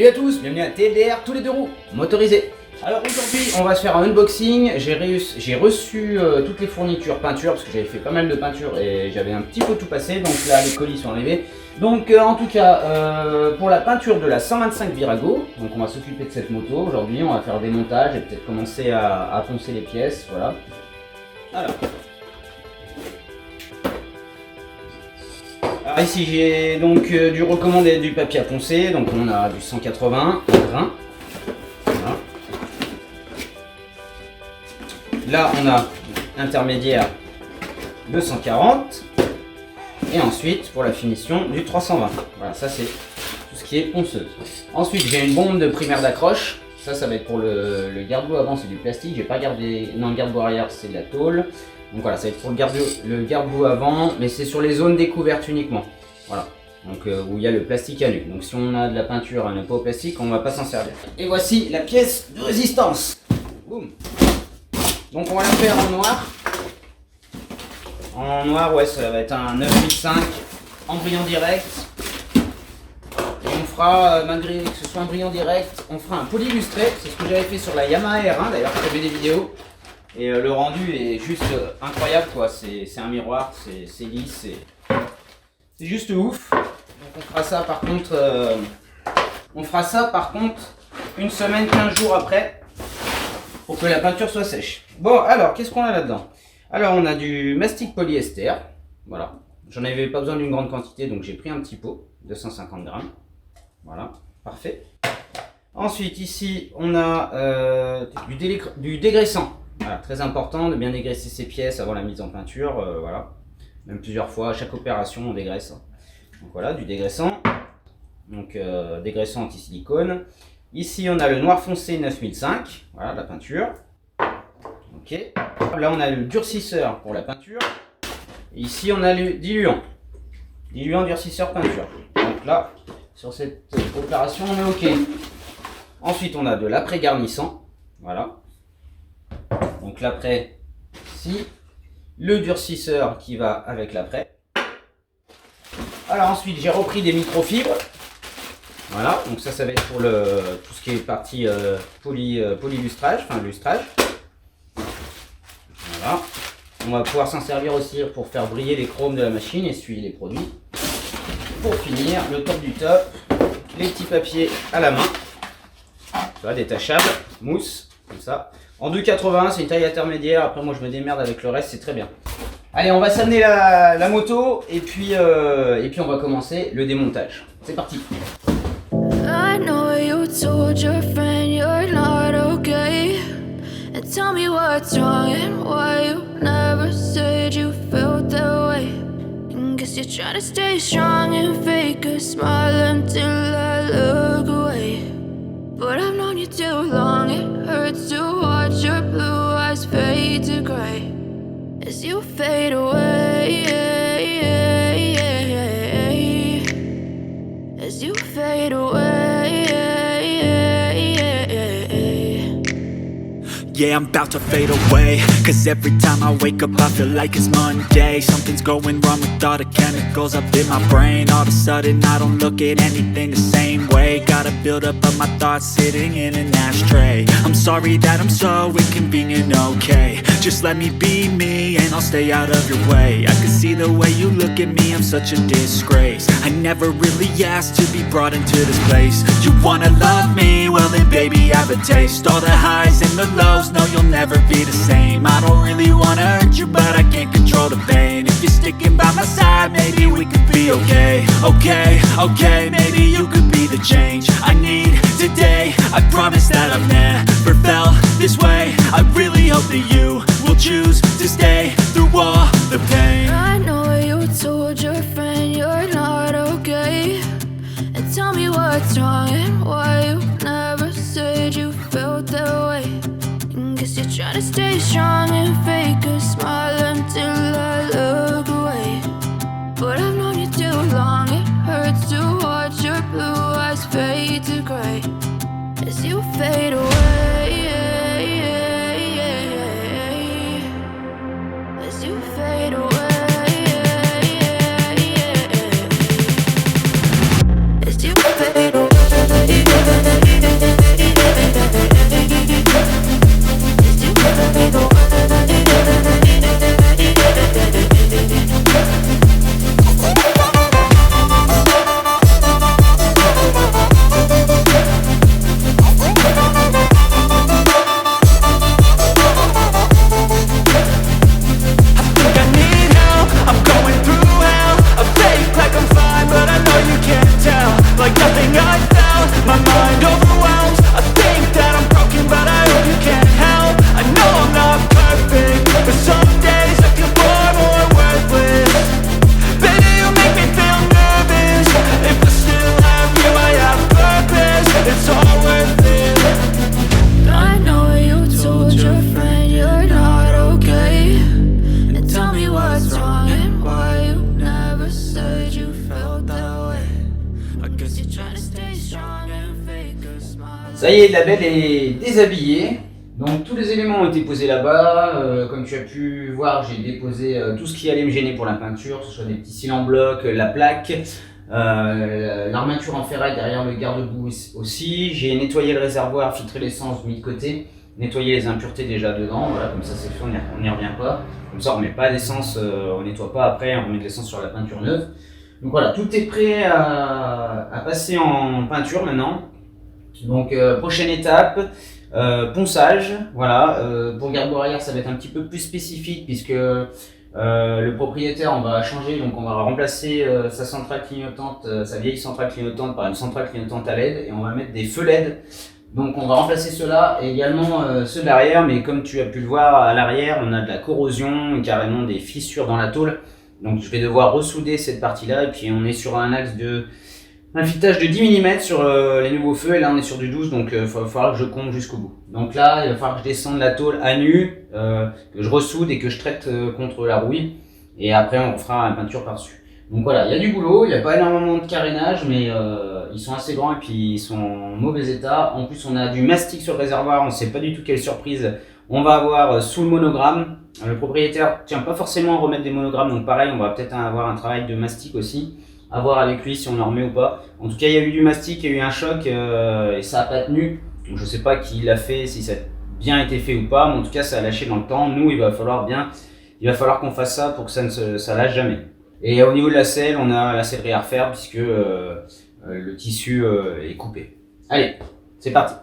Salut à tous, bienvenue à TLDR, tous les deux roues motorisés. Alors aujourd'hui on va se faire un unboxing. J'ai reçu toutes les fournitures peinture parce que j'avais fait pas mal de peinture et j'avais un petit peu tout passé, donc là les colis sont arrivés. Donc en tout cas pour la peinture de la 125 Virago, donc on va s'occuper de cette moto aujourd'hui, on va faire des montages et peut-être commencer à poncer les pièces, voilà. Alors ici j'ai donc du recommandé du papier à poncer, donc on a du 180 grains. Voilà. Là on a intermédiaire 240 et ensuite pour la finition du 320. Voilà, ça c'est tout ce qui est ponceuse. Ensuite j'ai une bombe de primaire d'accroche. Ça va être pour le garde-boue avant, c'est du plastique. J'ai pas gardé, non, le garde-boue arrière c'est de la tôle. Donc voilà, ça va être pour le garde-boue avant, mais c'est sur les zones découvertes uniquement. Voilà, donc où il y a le plastique à nu. Donc si on a de la peinture à ne pas au plastique, on ne va pas s'en servir. Et voici la pièce de résistance. Boum. Donc on va la faire en noir. En noir, ouais, ça va être un 9005 en brillant direct. Et on fera, malgré que ce soit un brillant direct, on fera un poly illustré. C'est ce que j'avais fait sur la Yamaha R1, d'ailleurs j'ai fait des vidéos. Et le rendu est juste incroyable, quoi. C'est un miroir, c'est lisse, c'est juste ouf. Donc on fera ça par contre, une semaine, 15 jours après, pour que la peinture soit sèche. Bon, alors qu'est-ce qu'on a là-dedans? Alors on a du mastic polyester, voilà. J'en avais pas besoin d'une grande quantité, donc j'ai pris un petit pot de 150 grammes. Voilà, parfait. Ensuite ici on a du dégraissant. Voilà, très important de bien dégraisser ses pièces avant la mise en peinture, voilà. Même plusieurs fois, à chaque opération on dégraisse. Donc voilà, du dégraissant. Donc dégraissant anti-silicone. Ici on a le noir foncé 9005, voilà la peinture. Ok. Là on a le durcisseur pour la peinture. Et ici on a le diluant. Diluant durcisseur peinture. Donc là, sur cette opération on est ok. Ensuite on a de l'après-garnissant. Voilà. Donc l'après, ici, le durcisseur qui va avec l'après. Alors ensuite j'ai repris des microfibres. Voilà, donc ça va être pour tout ce qui est partie polylustrage, enfin lustrage. Voilà. On va pouvoir s'en servir aussi pour faire briller les chromes de la machine et essuyer les produits. Pour finir, le top du top, les petits papiers à la main. Tu vois, détachables, mousse, comme ça. En 2,80, c'est une taille intermédiaire. Après, moi, je me démerde avec le reste, c'est très bien. Allez, on va s'amener la moto et puis on va commencer le démontage. C'est parti. I know you told your friend you're not okay. And tell me what's wrong and why you never said you felt that way. And guess you're trying to stay strong and fake a smile until I look away. But I've known you too long, it hurts to watch your blue eyes fade to gray as you fade away, as you fade away. Yeah, I'm about to fade away, cause every time I wake up I feel like it's Monday. Something's going wrong with all the chemicals up in my brain. All of a sudden I don't look at anything the same way. Got a build up of my thoughts sitting in an ashtray. I'm sorry that I'm so inconvenient, okay. Just let me be me and I'll stay out of your way. I can see the way you look at me, I'm such a disgrace. I never really asked to be brought into this place. You wanna love me? Well then baby have a taste. All the highs and the lows, no you'll never be the same. I don't really wanna hurt you but I can't control the pain. If you're sticking by my side maybe we could be okay. Okay, maybe you could be the change I need today. I promise that I've never felt this way. I really hope that you will choose to stay through all the pain. I know you told your friend you're not okay. And tell me what's wrong and why you never said you felt that way. And guess you're trying to stay strong and fake a smile until I look away. But I've known you too long, it hurts to watch your blue eyes fade to gray as you fade away, as you fade away. As you fade away. Ça y est, la belle est déshabillée. Donc tous les éléments ont été posés là-bas. Comme tu as pu voir, j'ai déposé tout ce qui allait me gêner pour la peinture, que ce soit des petits cils en bloc, la plaque, l'armature en ferraille derrière le garde-boue aussi. J'ai nettoyé le réservoir, filtré l'essence, mis de côté, nettoyé les impuretés déjà dedans. Voilà, comme ça c'est fait, on n'y revient pas. Comme ça on ne met pas d'essence, on nettoie pas après, on remet de l'essence sur la peinture neuve. Donc voilà, tout est prêt à passer en peinture maintenant. Donc prochaine étape, ponçage. Voilà, pour garde-boue arrière ça va être un petit peu plus spécifique puisque le propriétaire on va changer, donc on va remplacer sa centrale clignotante, sa vieille centrale clignotante par une centrale clignotante à LED et on va mettre des feux LED. Donc on va remplacer ceux-là et également ceux de l'arrière, mais comme tu as pu le voir à l'arrière on a de la corrosion et carrément des fissures dans la tôle. Donc je vais devoir ressouder cette partie-là et puis on est sur un axe de un filetage de 10 mm sur les nouveaux feux et là on est sur du 12, donc il va falloir que je combe jusqu'au bout. Donc là il va falloir que je descende la tôle à nu, que je ressoude et que je traite contre la rouille et après on fera la peinture par-dessus. Donc voilà, il y a du boulot, il n'y a pas énormément de carénage mais ils sont assez grands et puis ils sont en mauvais état. En plus on a du mastic sur le réservoir, on ne sait pas du tout quelle surprise on va avoir sous le monogramme. Le propriétaire tient pas forcément à remettre des monogrammes, donc pareil on va peut-être avoir un travail de mastic aussi. À voir avec lui si on en remet ou pas. En tout cas, il y a eu du mastic, il y a eu un choc et ça a pas tenu. Donc, je sais pas qui l'a fait, si ça a bien été fait ou pas, mais en tout cas, ça a lâché dans le temps. Nous, il va falloir qu'on fasse ça pour que ça lâche jamais. Et au niveau de la selle, on a la sellerie à refaire puisque le tissu est coupé. Allez, c'est parti.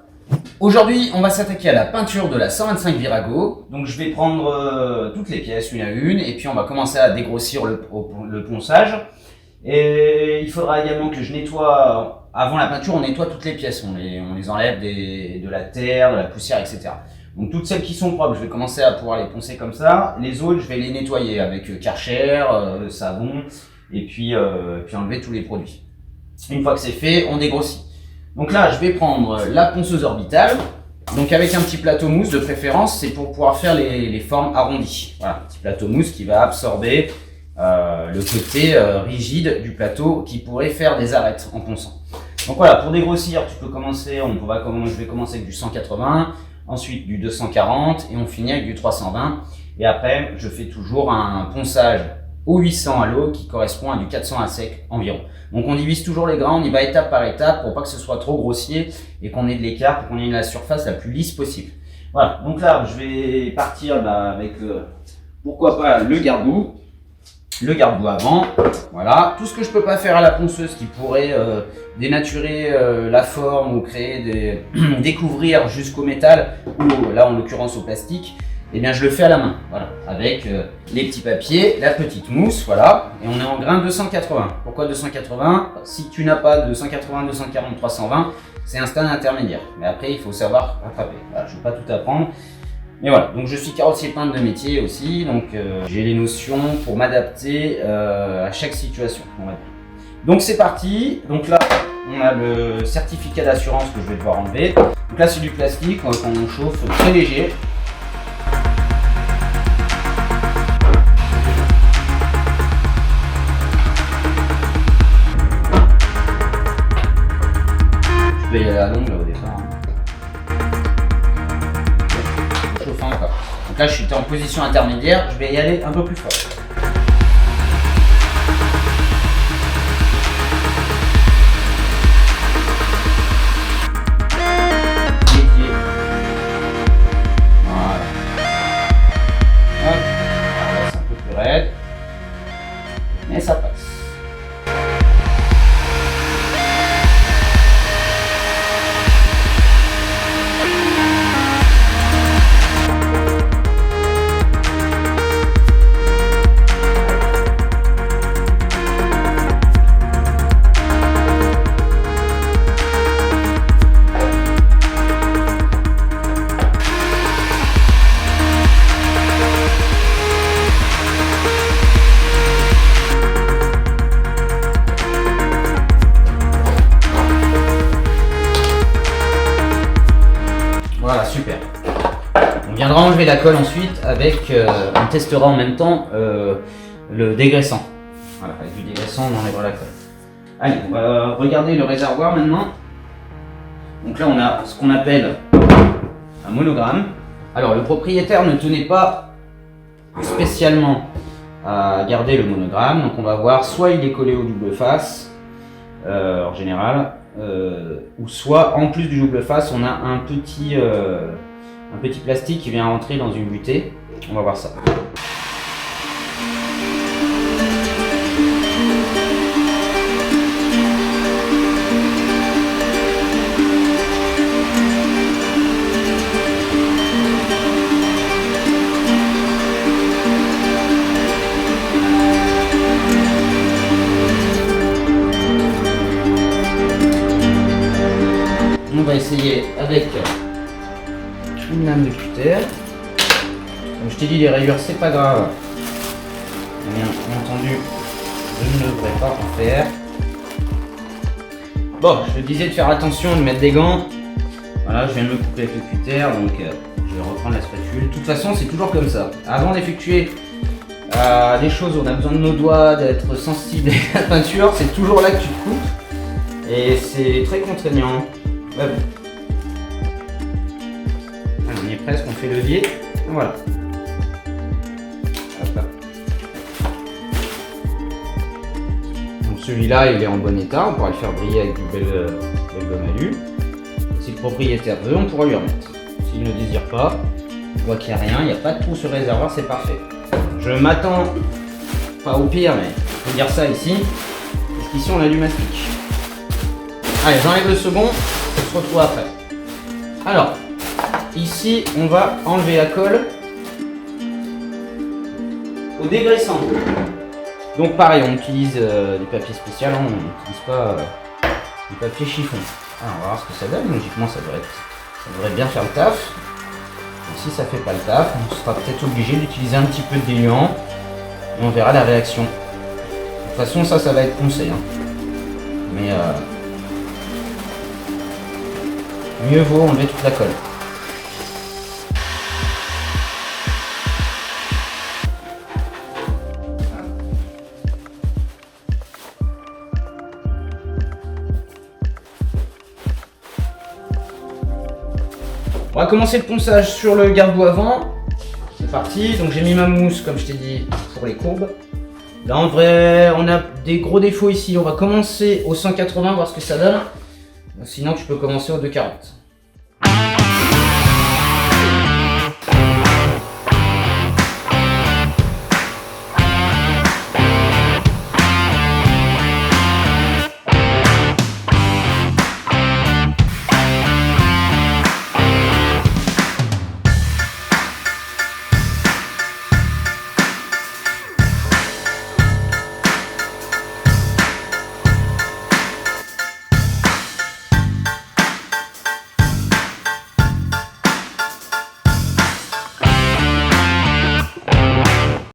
Aujourd'hui, on va s'attaquer à la peinture de la 125 Virago. Donc, je vais prendre toutes les pièces une à une et puis on va commencer à dégrossir le ponçage. Et il faudra également que je nettoie, avant la peinture on nettoie toutes les pièces, on les enlève de la terre, de la poussière, etc. Donc toutes celles qui sont propres, je vais commencer à pouvoir les poncer comme ça. Les autres, je vais les nettoyer avec Karcher, savon, et puis enlever tous les produits. Une fois que c'est fait, on dégrossit. Donc là, je vais prendre la ponceuse orbitale. Donc avec un petit plateau mousse de préférence, c'est pour pouvoir faire les formes arrondies. Voilà, un petit plateau mousse qui va absorber le côté rigide du plateau qui pourrait faire des arêtes en ponçant. Donc voilà, pour dégrossir, tu peux commencer, je vais commencer avec du 180, ensuite du 240 et on finit avec du 320. Et après, je fais toujours un ponçage au 800 à l'eau qui correspond à du 400 à sec environ. Donc on divise toujours les grains, on y va étape par étape pour pas que ce soit trop grossier et qu'on ait de l'écart pour qu'on ait la surface la plus lisse possible. Voilà, donc là, je vais partir avec, pourquoi pas, le garde-boue. Le garde-boue avant, voilà, tout ce que je peux pas faire à la ponceuse qui pourrait dénaturer la forme ou créer découvrir jusqu'au métal ou là en l'occurrence au plastique, eh bien je le fais à la main, voilà, avec les petits papiers, la petite mousse, voilà, et on est en grain 280. Pourquoi 280? Si tu n'as pas de 180, 240, 320, c'est un stade intermédiaire, mais après il faut savoir rattraper. Voilà, je ne vais pas tout apprendre. Mais voilà, donc je suis carrossier peintre de métier aussi, donc j'ai les notions pour m'adapter à chaque situation, on va dire. Donc c'est parti, donc là on a le certificat d'assurance que je vais devoir enlever. Donc là c'est du plastique qu'on chauffe très léger. Je vais y aller à longue là au départ. Encore. Donc là je suis en position intermédiaire, je vais y aller un peu plus fort. Voilà. Hop. Alors là c'est un peu plus raide. Mais ça passe. Voilà, super. On viendra enlever la colle ensuite avec, on testera en même temps le dégraissant. Voilà, avec du dégraissant on enlèvera la colle. Allez, on va regarder le réservoir maintenant. Donc là on a ce qu'on appelle un monogramme. Alors le propriétaire ne tenait pas spécialement à garder le monogramme, donc on va voir soit il est collé au double face en général, ou soit en plus du double face on a un petit plastique qui vient rentrer dans une butée. On va voir ça. On va essayer avec une lame de cutter. Comme je t'ai dit, les rayures c'est pas grave. Bien entendu, je ne devrais pas en faire. Bon, je te disais de faire attention, de mettre des gants. Voilà, je viens de me couper avec le cutter, donc je vais reprendre la spatule. De toute façon, c'est toujours comme ça. Avant d'effectuer des choses où on a besoin de nos doigts, d'être sensible avec la peinture, c'est toujours là que tu te coupes. Et c'est très contraignant. Ouais, bon. Allez, on y est presque, on fait levier. Voilà. Hop là. Donc celui-là, il est en bon état. On pourra le faire briller avec du bel gomme alu. Si le propriétaire veut, on pourra lui remettre. S'il ne désire pas, on voit qu'il n'y a rien, il n'y a pas de trou sur le réservoir, c'est parfait. Je m'attends, pas au pire, mais il faut dire ça ici. Parce qu'ici, on a du mastic. Allez, j'enlève le second. On se retrouve après. Alors, ici, on va enlever la colle au dégraissant. Donc pareil, on utilise du papier spécial, hein, on n'utilise pas du papier chiffon. Alors, on va voir ce que ça donne. Logiquement, ça devrait bien faire le taf. Et si ça fait pas le taf, on sera peut-être obligé d'utiliser un petit peu de diluant. Et on verra la réaction. De toute façon, ça va être poncé. Hein. Mais mieux vaut enlever toute la colle. On va commencer le ponçage sur le garde-boue avant. C'est parti. Donc j'ai mis ma mousse, comme je t'ai dit, pour les courbes. Là en vrai, on a des gros défauts ici. On va commencer au 180, voir ce que ça donne. Sinon tu peux commencer au 240.